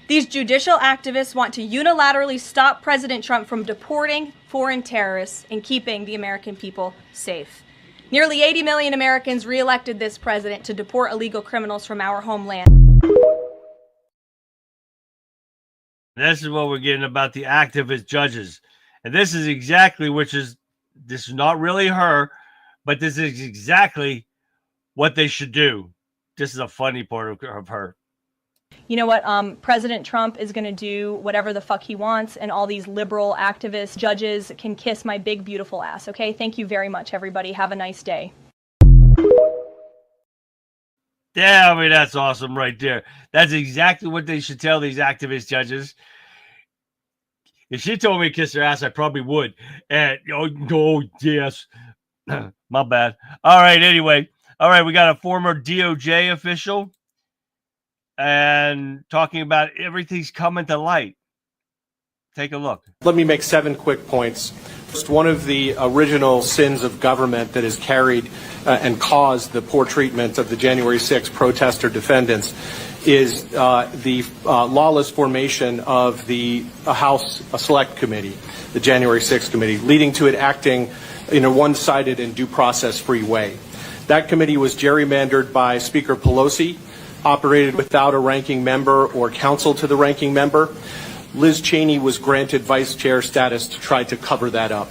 These judicial activists want to unilaterally stop President Trump from deporting foreign terrorists and keeping the American people safe. Nearly 80 million Americans re-elected this president to deport illegal criminals from our homeland. This is what we're getting about the activist judges. And this is exactly, this is not really her, but this is exactly what they should do. This is a funny part of her. You know what? President Trump is going to do whatever the fuck he wants, and all these liberal activist judges can kiss my big, beautiful ass, okay? Thank you very much, everybody. Have a nice day. Yeah, I mean, that's awesome right there. That's exactly what they should tell these activist judges. If she told me to kiss her ass, I probably would. And, oh yes. My bad. All right, anyway. All right, we got a former DOJ official and talking about everything's coming to light. Take a look. Let me make 7 quick points. First, one of the original sins of government that has carried and caused the poor treatment of the January 6th protester defendants is the lawless formation of the House Select Committee, the January 6th Committee, leading to it acting in a one-sided and due process-free way. That committee was gerrymandered by Speaker Pelosi, operated without a ranking member or counsel to the ranking member. Liz Cheney was granted vice chair status to try to cover that up.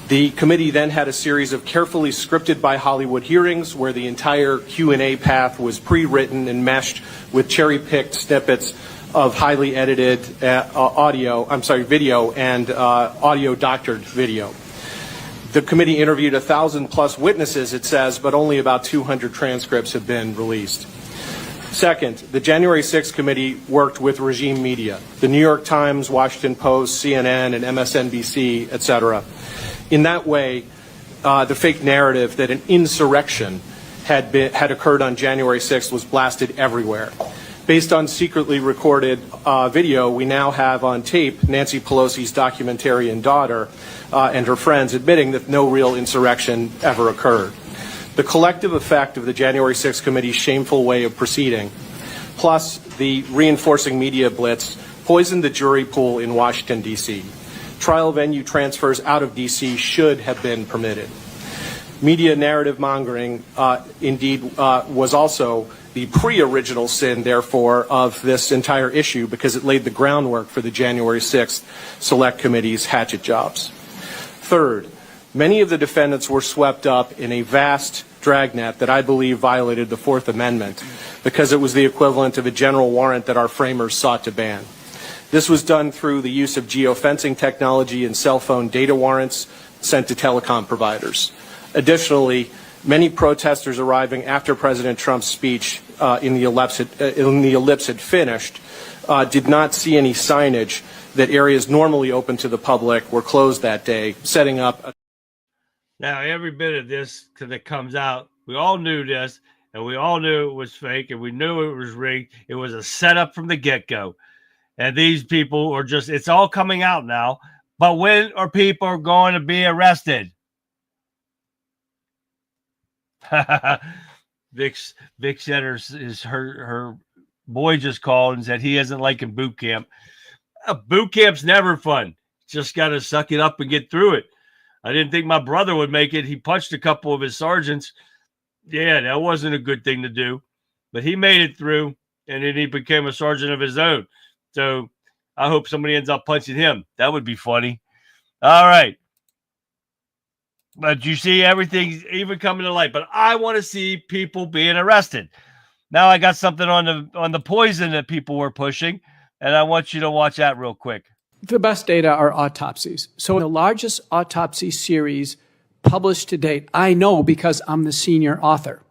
The committee then had a series of carefully scripted by Hollywood hearings where the entire Q&A path was pre-written and meshed with cherry-picked snippets of highly edited video and audio-doctored video. The committee interviewed 1,000+ witnesses, it says, but only about 200 transcripts have been released. Second, the January 6th committee worked with regime media, the New York Times, Washington Post, CNN, and MSNBC, etc. In that way, the fake narrative that an insurrection had occurred on January 6th was blasted everywhere. Based on secretly recorded video, we now have on tape Nancy Pelosi's documentarian daughter and her friends admitting that no real insurrection ever occurred. The collective effect of the January 6th committee's shameful way of proceeding, plus the reinforcing media blitz, poisoned the jury pool in Washington, D.C. Trial venue transfers out of D.C. should have been permitted. Media narrative mongering, was also the pre-original sin, therefore, of this entire issue because it laid the groundwork for the January 6th Select Committee's hatchet jobs. Third, many of the defendants were swept up in a vast dragnet that I believe violated the Fourth Amendment because it was the equivalent of a general warrant that our framers sought to ban. This was done through the use of geofencing technology and cell phone data warrants sent to telecom providers. Additionally, many protesters arriving after President Trump's speech in the ellipse had finished did not see any signage that areas normally open to the public were closed that day, setting up. Now, every bit of this that comes out, we all knew this, and we all knew it was fake, and we knew it was rigged. It was a setup from the get-go. And these people are just, it's all coming out now. But when are people going to be arrested? Vic said her boy just called and said he isn't liking boot camp. Boot camp's never fun. Just got to suck it up and get through it. I didn't think my brother would make it. He punched a couple of his sergeants. Yeah, that wasn't a good thing to do. But he made it through, and then he became a sergeant of his own. So I hope somebody ends up punching him. That would be funny. All right. But you see, everything's even coming to light. But I want to see people being arrested. Now I got something on the poison that people were pushing, and I want you to watch that real quick. The best data are autopsies. So the largest autopsy series published to date, I know because I'm the senior author.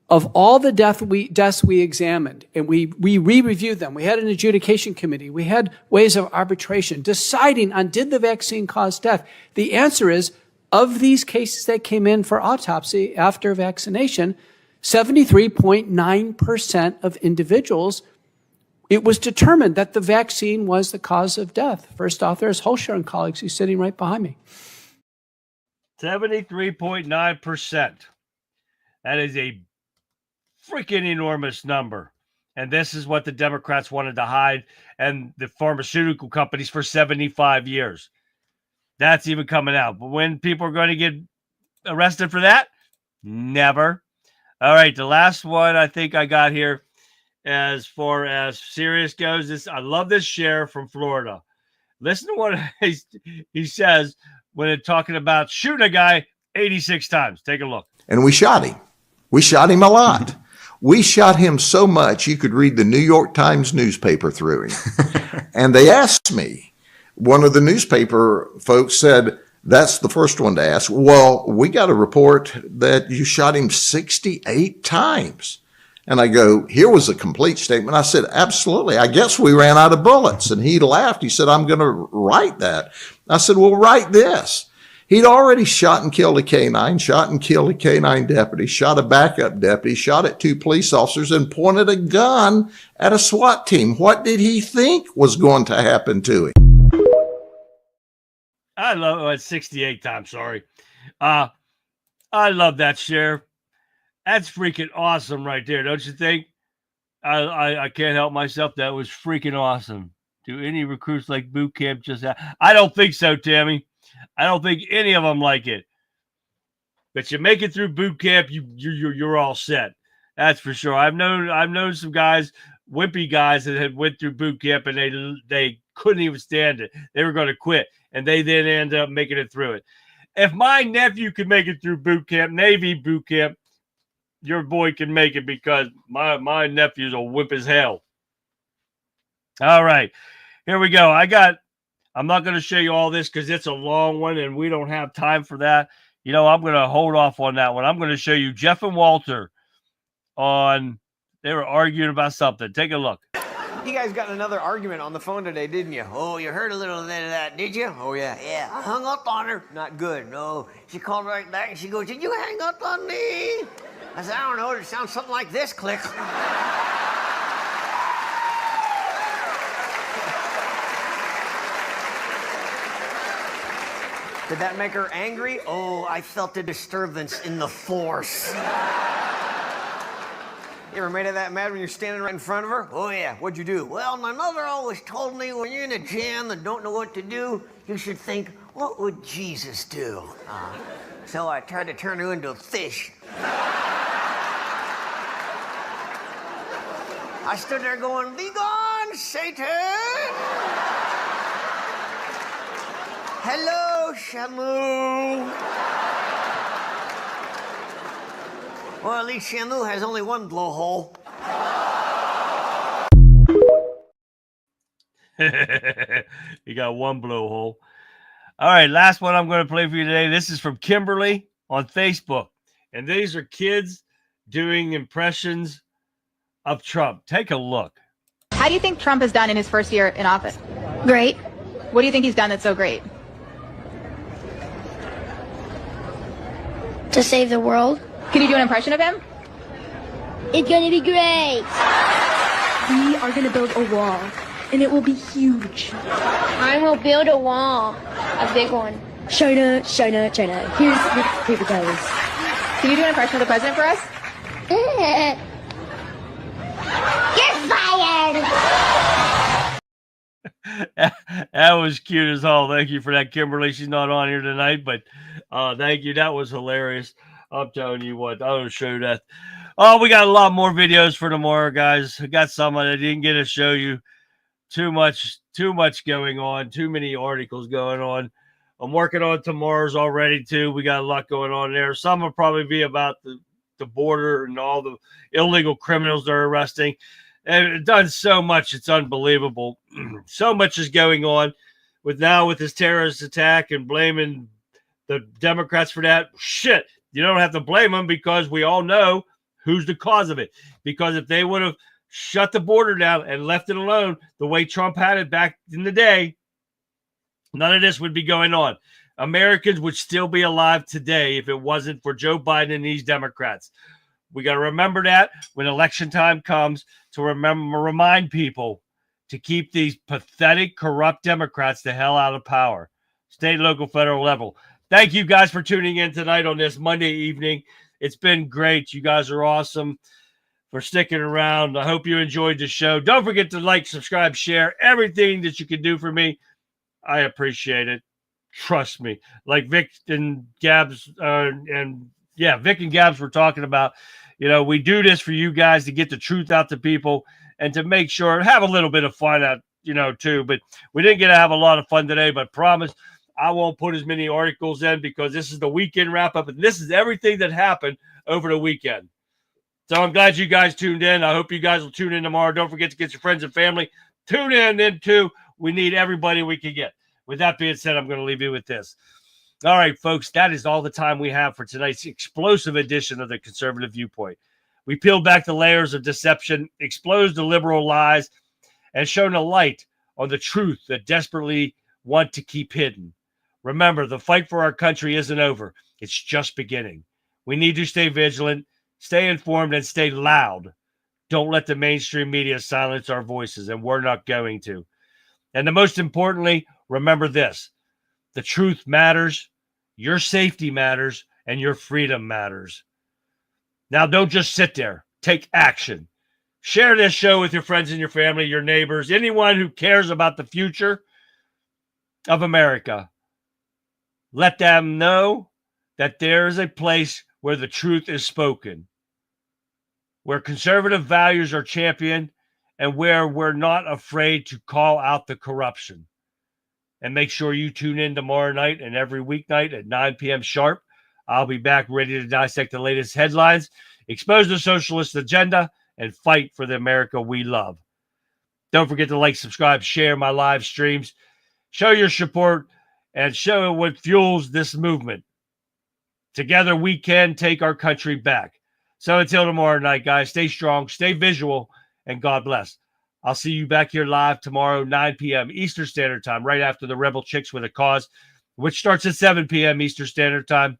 Of all the deaths we examined, and we re-reviewed them, we had an adjudication committee, we had ways of arbitration, deciding on did the vaccine cause death. The answer is, of these cases that came in for autopsy after vaccination, 73.9% of individuals, it was determined that the vaccine was the cause of death. First author is Holscher and colleagues. He's sitting right behind me. 73.9%. That is a freaking enormous number. And this is what the Democrats wanted to hide and the pharmaceutical companies for 75 years. That's even coming out. But when people are going to get arrested for that? Never. All right, the last one I think I got here as far as serious goes, I love this sheriff from Florida. Listen to what he says when it's talking about shooting a guy 86 times. Take a look. And we shot him. We shot him a lot. We shot him so much you could read the New York Times newspaper through him. And they asked me, one of the newspaper folks said, that's the first one to ask. Well, we got a report that you shot him 68 times. And I go, here was a complete statement. I said, absolutely. I guess we ran out of bullets. And he laughed. He said, I'm going to write that. I said, well, write this. He'd already shot and killed a canine, shot and killed a canine deputy, shot a backup deputy, shot at 2 police officers, and pointed a gun at a SWAT team. What did he think was going to happen to him? I love 68 times. Sorry. I love that, Sheriff. That's freaking awesome right there. Don't you think? I can't help myself. That was freaking awesome. Do any recruits like boot camp I don't think so, Tammy. I don't think any of them like it. But you make it through boot camp, you're all set. That's for sure. I've known some guys, wimpy guys that had went through boot camp and they couldn't even stand it. They were going to quit, and they then ended up making it through it. If my nephew could make it through boot camp, Navy boot camp, your boy can make it because my nephew's a whip as hell. All right, here we go. I'm not going to show you all this because it's a long one and we don't have time for that. You know, I'm going to hold off on that one. I'm going to show you Jeff and Walter they were arguing about something. Take a look. You guys got another argument on the phone today, didn't you? Oh, you heard a little bit of that, did you? Oh, yeah. Yeah, I hung up on her. Not good, no. She called right back and she goes, did you hang up on me? I said, I don't know. It sounds something like this, click. Did that make her angry? Oh, I felt a disturbance in the force. You ever made her that mad when you're standing right in front of her? Oh, yeah. What'd you do? Well, my mother always told me when you're in a jam and don't know what to do, you should think, what would Jesus do? So I tried to turn her into a fish. I stood there going, be gone, Satan! Hello, Shamu. Well, at least Shamu has only one blowhole. You got one blowhole. All right, last one I'm going to play for you today. This is from Kimberly on Facebook. And these are kids doing impressions of Trump. Take a look. How do you think Trump has done in his first year in office? Great. What do you think he's done that's so great? To save the world. Can you do an impression of him? It's gonna be great. We are going to build a wall, and it will be huge. I will build a wall. A big one. China, China, China. Here's your paper towels. Can you do an impression of the president for us? You're fired! That was cute as hell. Thank you for that, Kimberly. She's not on here tonight, but thank you. That was hilarious. I'm telling you what, I'm going to show you that. Oh, we got a lot more videos for tomorrow, guys. I got some I didn't get to show you Too much going on. Too many articles going on. I'm working on tomorrow's already too. We got a lot going on there. Some will probably be about the border and all the illegal criminals they're arresting. And it's done so much. It's unbelievable. So much is going on with this terrorist attack and blaming the Democrats for that. Shit, you don't have to blame them because we all know who's the cause of it. Because if they would have shut the border down and left it alone the way Trump had it back in the day, none of this would be going on. Americans would still be alive today if it wasn't for Joe Biden and these Democrats. We got to remember that when election time comes, to remind people to keep these pathetic, corrupt Democrats the hell out of power. State, local, federal level. Thank you guys for tuning in tonight on this Monday evening. It's been great. You guys are awesome for sticking around. I hope you enjoyed the show. Don't forget to like, subscribe, share everything that you can do for me. I appreciate it. Trust me. Like Vic and Gabs, Vic and Gabs were talking about, we do this for you guys to get the truth out to people and to make sure, have a little bit of fun out, too. But we didn't get to have a lot of fun today, but promise I won't put as many articles in because this is the weekend wrap up and this is everything that happened over the weekend. So I'm glad you guys tuned in. I hope you guys will tune in tomorrow. Don't forget to get your friends and family. Tune in then too. We need everybody we can get. With that being said, I'm going to leave you with this. All right, folks, that is all the time we have for tonight's explosive edition of the Conservative Viewpoint. We peeled back the layers of deception, exposed the liberal lies, and shone a light on the truth that desperately want to keep hidden. Remember, the fight for our country isn't over. It's just beginning. We need to stay vigilant, stay informed, and stay loud. Don't let the mainstream media silence our voices, and we're not going to. And the most importantly, remember this. The truth matters, your safety matters, and your freedom matters. Now, don't just sit there. Take action. Share this show with your friends and your family, your neighbors, anyone who cares about the future of America. Let them know that there is a place where the truth is spoken, where conservative values are championed, and where we're not afraid to call out the corruption. And make sure you tune in tomorrow night and every weeknight at 9 p.m. sharp. I'll be back ready to dissect the latest headlines, expose the socialist agenda, and fight for the America we love. Don't forget to like, subscribe, share my live streams. Show your support and show what fuels this movement. Together we can take our country back. So until tomorrow night, guys, stay strong, stay visual, and God bless. I'll see you back here live tomorrow, 9 p.m. Eastern Standard Time, right after the Rebel Chicks with a Cause, which starts at 7 p.m. Eastern Standard Time.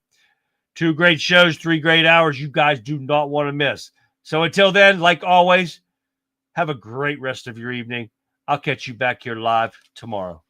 2 great shows, 3 great hours you guys do not want to miss. So until then, like always, have a great rest of your evening. I'll catch you back here live tomorrow.